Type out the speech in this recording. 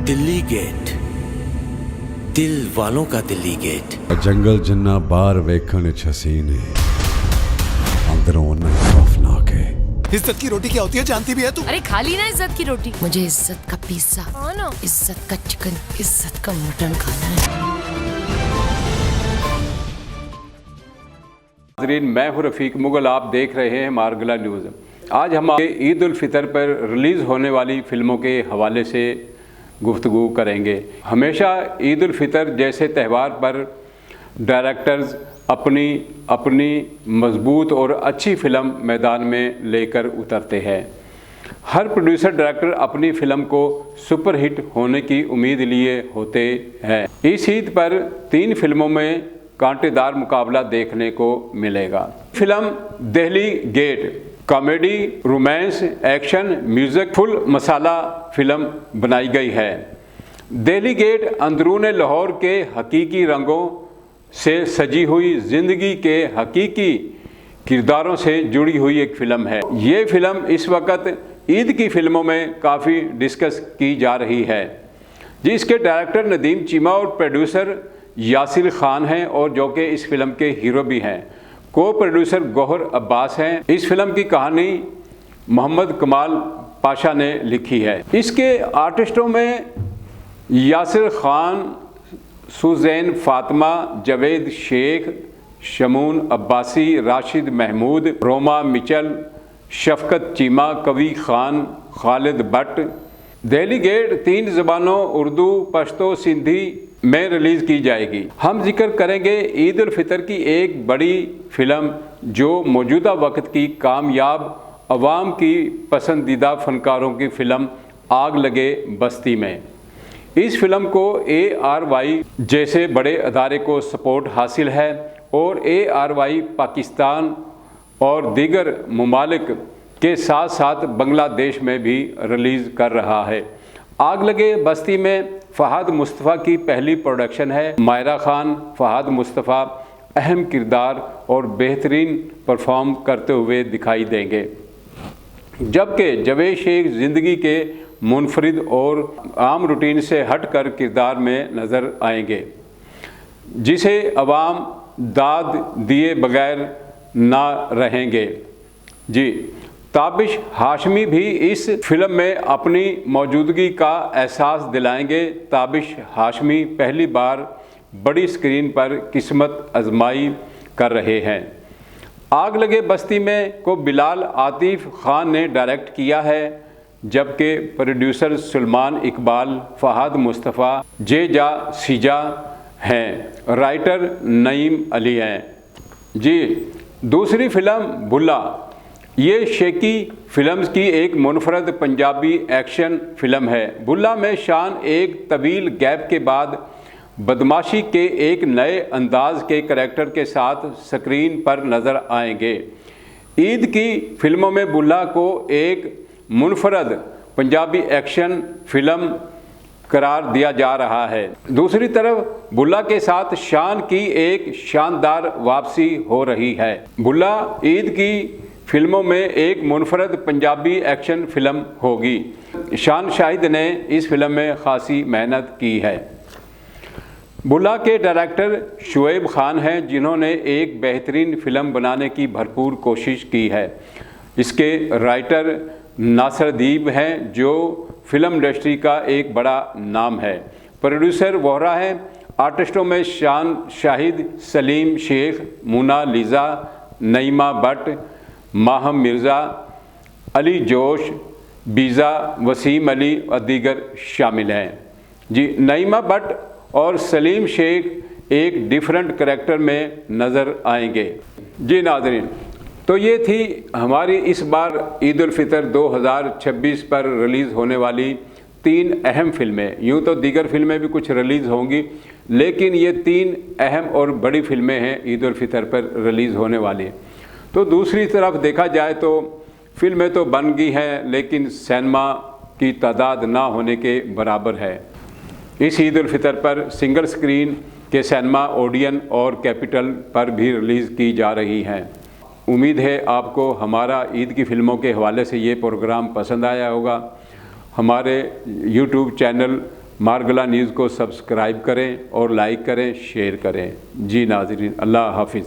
Delhi gate, दिल वालों का दिल्ली गेट। जंगल जिन्ना बाहर वेखण च हसीन है, अंदरों उन्ना खौफनाक है। इज्जत की रोटी क्या होती है जानती भी है तू? अरे खा ली ना इज्जत की रोटी। मुझे इज्जत का पिज्जा, इज्जत का चिकन, इज्जत का मटन खाना है। नाज़रीन, मैं हूं रफ़ीक मुगल, आप देख रहे हैं मारगला न्यूज़। आज हम ईद उल फितर पर रिलीज़ होने वाली फ़िल्मों के हवाले से गुफ्तगू करेंगे। हमेशा ईद उल फितर जैसे त्यौहार पर डायरेक्टर्स अपनी मजबूत और अच्छी फ़िल्म मैदान में लेकर उतरते हैं। हर प्रोड्यूसर डायरेक्टर अपनी फ़िल्म को सुपरहिट होने की उम्मीद लिए होते हैं। इस ईद पर 3 फिल्मों में कांटेदार मुकाबला देखने को मिलेगा। Film Delhi Gate comedy, romance, action, music full masala film बनाई गई है। दिल्ली गेट अंदरून लाहौर के हकीकी रंगों से सजी हुई ज़िंदगी के हकीकी किरदारों से जुड़ी हुई एक फ़िल्म है। ये फ़िल्म इस वक्त ईद की फ़िल्मों में काफ़ी डिस्कस की जा रही है। जिसके डायरेक्टर नदीम चीमा और प्रोड्यूसर यासिर खान हैं, और जो कि इस फिल्म के हीरो भी हैं। को प्रोड्यूसर गौहर अब्बास हैं। इस फिल्म की कहानी मोहम्मद कमाल पाशा ने लिखी है। इसके आर्टिस्टों में यासिर खान, सुजैन फातिमा, जावेद शेख, शमून अब्बासी, राशिद महमूद, रोमा मिचल, शफकत चीमा, कवि खान, खालिद भट्ट। दिल्ली गेट 3 ज़बानों उर्दू, पश्तो, सिंधी में रिलीज़ की जाएगी। हम जिक्र करेंगे ईद उल फितर की एक बड़ी फ़िल्म जो मौजूदा वक्त की कामयाब अवाम की पसंदीदा फ़नकारों की फ़िल्म आग लगे बस्ती में। इस फिल्म को ARY जैसे बड़े अदारे को सपोर्ट हासिल है, और ARY पाकिस्तान और दीगर ममालिक के साथ साथ बांग्लादेश में भी रिलीज़ कर रहा है। आग लगे बस्ती में फ़हद मुस्तफ़ा की पहली प्रोडक्शन है। मायरा खान, फ़हद मुस्तफ़ा अहम किरदार और बेहतरीन परफॉर्म करते हुए दिखाई देंगे, जबकि जावेद शेख ज़िंदगी के मुनफरिद और आम रूटीन से हटकर किरदार में नज़र आएंगे, जिसे अवाम दाद दिए बगैर ना रहेंगे। जी, ताबिश हाशमी भी इस फिल्म में अपनी मौजूदगी का एहसास दिलाएंगे। ताबिश हाशमी पहली बार बड़ी स्क्रीन पर किस्मत आजमाई कर रहे हैं। आग लगे बस्ती में को बिलाल आतिफ खान ने डायरेक्ट किया है, जबकि प्रोड्यूसर सुलेमान इकबाल, फ़हद मुस्तफ़ा, जेजा सीजा हैं। राइटर नईम अली हैं। जी, दूसरी फिल्म बुल्ला, ये शेकी फिल्म्स की एक मुनफरद पंजाबी एक्शन फिल्म है। बुल्ला में शान एक तवील गैप के बाद बदमाशी के एक नए अंदाज के करैक्टर के साथ स्क्रीन पर नज़र आएंगे। ईद की फिल्मों में बुल्ला को एक मुनफरद पंजाबी एक्शन फिल्म करार दिया जा रहा है। दूसरी तरफ बुल्ला के साथ शान की एक शानदार वापसी हो रही है। बुल्ला ईद की फिल्मों में एक मुनफरद पंजाबी एक्शन फिल्म होगी। शान शाहिद ने इस फिल्म में खासी मेहनत की है। बुल्ला के डायरेक्टर शुएब खान हैं, जिन्होंने एक बेहतरीन फिल्म बनाने की भरपूर कोशिश की है। इसके राइटर नासरदीब हैं, जो फिल्म इंडस्ट्री का एक बड़ा नाम है। प्रोड्यूसर वोहरा हैं। आर्टिस्टों में शान शाहिद, सलीम शेख, मोनालिसा, नईमा भट्ट, माहम मिर्ज़ा, अली जोश, बीज़ा, वसीम अली और दीगर शामिल हैं। जी, नईमा भट्ट और सलीम शेख एक डिफरेंट करैक्टर में नज़र आएंगे। जी नाज़रीन, तो ये थी हमारी इस बार ईद उल फितर 2026 पर रिलीज़ होने वाली 3 अहम फिल्में। यूँ तो दीगर फिल्में भी कुछ रिलीज़ होंगी, लेकिन ये 3 अहम और बड़ी फिल्में हैं ईद उल फितर पर रिलीज़ होने वाली। तो दूसरी तरफ देखा जाए तो फिल्में तो बन गई हैं, लेकिन सिनेमा की तादाद ना होने के बराबर है। इस ईद उल फितर पर सिंगल स्क्रीन के सिनेमा ओडियन और कैपिटल पर भी रिलीज़ की जा रही हैं। उम्मीद है आपको हमारा ईद की फ़िल्मों के हवाले से ये प्रोग्राम पसंद आया होगा। हमारे YouTube चैनल मारगला न्यूज़ को सब्सक्राइब करें और लाइक करें, शेयर करें। जी नाज़रीन, अल्लाह हाफिज़।